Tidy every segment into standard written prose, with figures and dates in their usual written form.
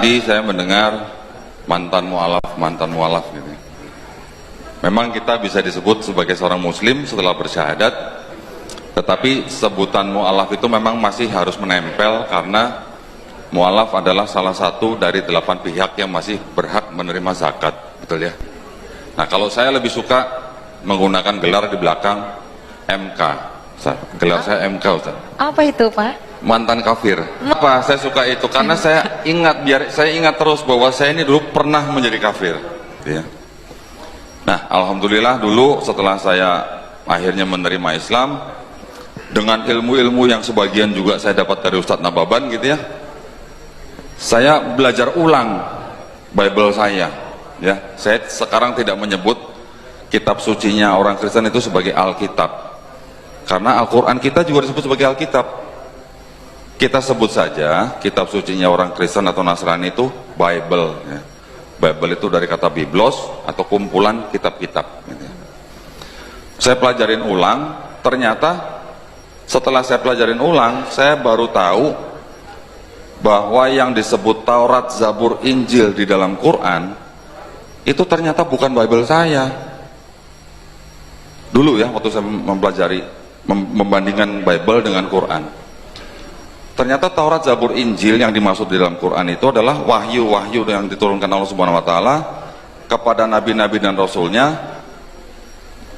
Tadi saya mendengar mantan mualaf gitu. Memang kita bisa disebut sebagai seorang muslim setelah bersyahadat, tetapi sebutan mualaf itu memang masih harus menempel karena mualaf adalah salah satu dari 8 pihak yang masih berhak menerima zakat, betul ya? Nah, kalau saya lebih suka menggunakan gelar di belakang MK, Ustaz. Gelar saya MK, Ustaz. Apa itu, Pak? Mantan kafir. Apa saya suka itu? Karena saya ingat terus bahwa saya ini dulu pernah menjadi kafir, ya. Nah, alhamdulillah dulu setelah saya akhirnya menerima Islam dengan ilmu-ilmu yang sebagian juga saya dapat dari Ustadz Nababan gitu ya, saya belajar ulang Bible saya, ya. Saya sekarang tidak menyebut kitab sucinya orang Kristen itu sebagai Alkitab, karena Al-Quran kita juga disebut sebagai Alkitab. Kita sebut saja kitab sucinya orang Kristen atau Nasrani itu Bible, ya. Bible itu dari kata biblos atau kumpulan kitab-kitab, gitu ya. Saya pelajarin ulang, ternyata setelah saya pelajarin ulang, saya baru tahu bahwa yang disebut Taurat, Zabur, Injil di dalam Quran itu ternyata bukan Bible saya. Dulu ya, waktu saya mempelajari, membandingkan Bible dengan Quran, ternyata Taurat, Zabur, Injil yang dimaksud di dalam Quran itu adalah wahyu-wahyu yang diturunkan Allah Subhanahu wa taala kepada nabi-nabi dan rasulnya.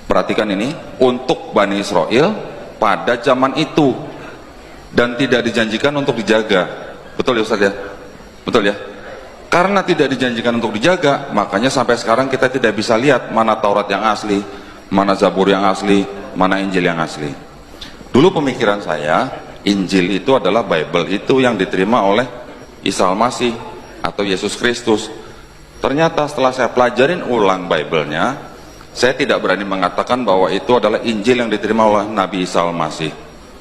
Perhatikan ini, untuk Bani Israel pada zaman itu, dan tidak dijanjikan untuk dijaga. Betul ya Ustaz ya? Betul ya? Karena tidak dijanjikan untuk dijaga, makanya sampai sekarang kita tidak bisa lihat mana Taurat yang asli, mana Zabur yang asli, mana Injil yang asli. Dulu pemikiran saya, Injil itu adalah Bible itu yang diterima oleh Isa Al-Masih atau Yesus Kristus. Ternyata setelah saya pelajarin ulang Bible-nya, saya tidak berani mengatakan bahwa itu adalah Injil yang diterima oleh Nabi Isa Al-Masih.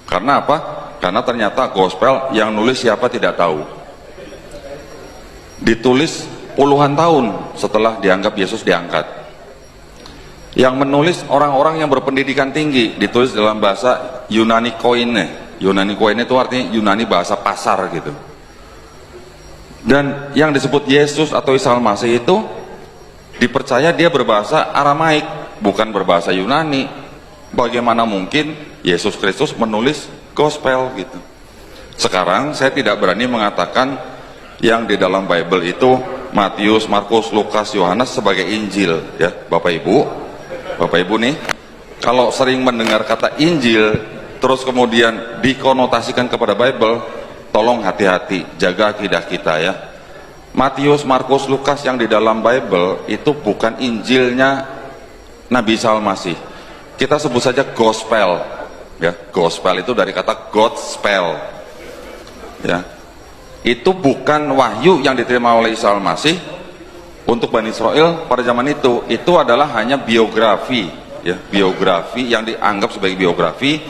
Karena apa? Karena ternyata gospel yang nulis siapa tidak tahu. Ditulis puluhan tahun setelah dianggap Yesus diangkat. Yang menulis orang-orang yang berpendidikan tinggi, ditulis dalam bahasa Yunani Koine. Yunani Koine itu artinya Yunani bahasa pasar gitu. Dan yang disebut Yesus atau Isa Al-Masih itu dipercaya dia berbahasa Aramaik, bukan berbahasa Yunani. Bagaimana mungkin Yesus Kristus menulis gospel gitu? Sekarang saya tidak berani mengatakan yang di dalam Bible itu Matius, Markus, Lukas, Yohanes sebagai Injil, ya Bapak Ibu nih, kalau sering mendengar kata Injil terus kemudian dikonotasikan kepada Bible, tolong hati-hati, jaga akidah kita ya. Matius, Markus, Lukas yang di dalam Bible itu bukan Injilnya Nabi Isa Al-Masih. Kita sebut saja gospel, ya. Gospel itu dari kata Godspell, ya. Itu bukan wahyu yang diterima oleh Isa Al-Masih untuk Bani Israel pada zaman itu. Itu adalah hanya biografi, ya, biografi yang dianggap sebagai biografi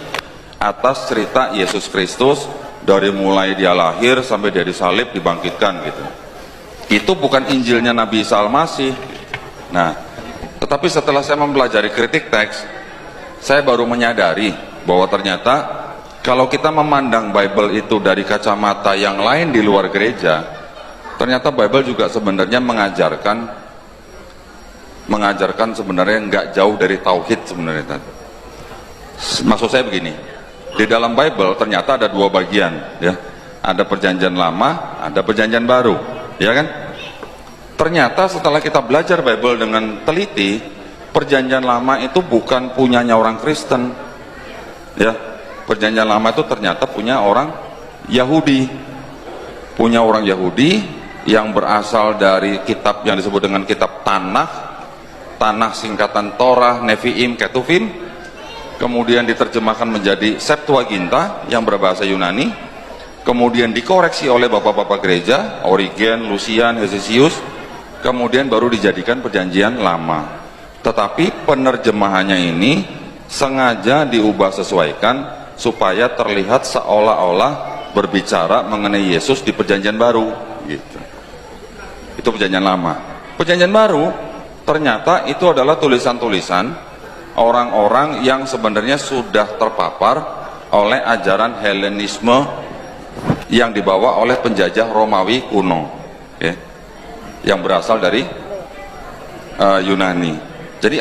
atas cerita Yesus Kristus dari mulai dia lahir sampai dia disalib, dibangkitkan gitu. Itu bukan Injilnya Nabi Isa Al-Masih. Nah, tetapi setelah saya mempelajari kritik teks, saya baru menyadari bahwa ternyata kalau kita memandang Bible itu dari kacamata yang lain di luar gereja, ternyata Bible juga sebenarnya mengajarkan sebenarnya nggak jauh dari tauhid sebenarnya. Maksud saya begini, di dalam Bible ternyata ada dua bagian, ya. Ada perjanjian lama, ada perjanjian baru, ya kan? Ternyata setelah kita belajar Bible dengan teliti, perjanjian lama itu bukan punyanya orang Kristen, ya. Perjanjian lama itu ternyata punya orang Yahudi, punya orang Yahudi yang berasal dari kitab yang disebut dengan kitab Tanakh singkatan Torah, Nevi'im, Ketuvim, kemudian diterjemahkan menjadi Septuaginta yang berbahasa Yunani, kemudian dikoreksi oleh bapak-bapak gereja, Origen, Lucian, Hezesius, kemudian baru dijadikan perjanjian lama. Tetapi penerjemahannya ini sengaja diubah sesuaikan supaya terlihat seolah-olah berbicara mengenai Yesus di perjanjian baru gitu. Itu perjanjian lama. Perjanjian baru ternyata itu adalah tulisan-tulisan orang-orang yang sebenarnya sudah terpapar oleh ajaran Helenisme yang dibawa oleh penjajah Romawi kuno, ya, yang berasal dari Yunani. Jadi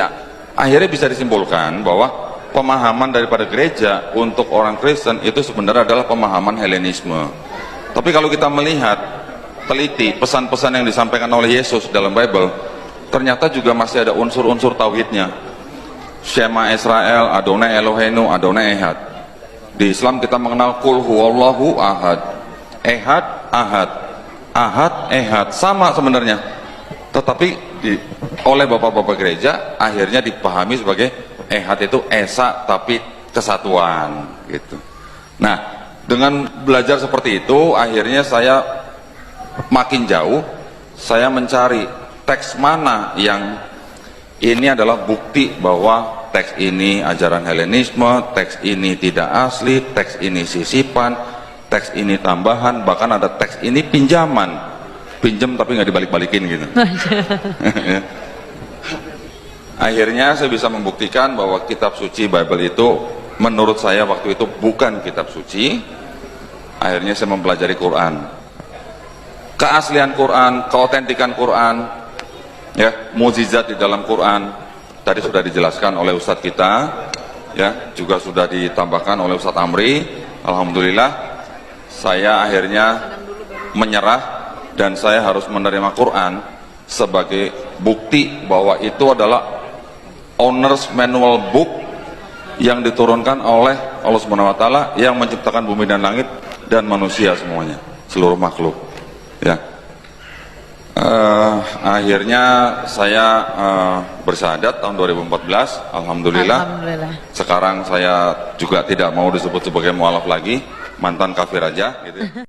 akhirnya bisa disimpulkan bahwa pemahaman daripada gereja untuk orang Kristen itu sebenarnya adalah pemahaman Helenisme. Tapi kalau kita melihat teliti pesan-pesan yang disampaikan oleh Yesus dalam Bible, ternyata juga masih ada unsur-unsur tauhidnya. Shema Israel, Adonai Eloheinu, Adonai Ehad. Di Islam kita mengenal Qul huwallahu ahad, Ehad, Ahad, Ahad, Ehad, sama sebenarnya. Tetapi oleh bapak-bapak gereja akhirnya dipahami sebagai Ehad itu Esa tapi kesatuan gitu. Nah, dengan belajar seperti itu akhirnya saya makin jauh, saya mencari teks mana yang ini adalah bukti bahwa teks ini ajaran Helenisme, teks ini tidak asli, teks ini sisipan, teks ini tambahan, bahkan ada teks ini pinjaman, pinjam tapi nggak dibalik-balikin gitu. Akhirnya saya bisa membuktikan bahwa kitab suci Bible itu menurut saya waktu itu bukan kitab suci. Akhirnya saya mempelajari Quran, keaslian Quran, keotentikan Quran, ya, mukjizat di dalam Quran. Tadi sudah dijelaskan oleh Ustadz kita, ya, juga sudah ditambahkan oleh Ustadz Amri. Alhamdulillah, saya akhirnya menyerah dan saya harus menerima Quran sebagai bukti bahwa itu adalah owner's manual book yang diturunkan oleh Allah Subhanahu wa taala yang menciptakan bumi dan langit dan manusia semuanya, seluruh makhluk. Ya. Akhirnya saya bersyahadat tahun 2014. Alhamdulillah. Sekarang saya juga tidak mau disebut sebagai mualaf lagi, mantan kafir aja gitu.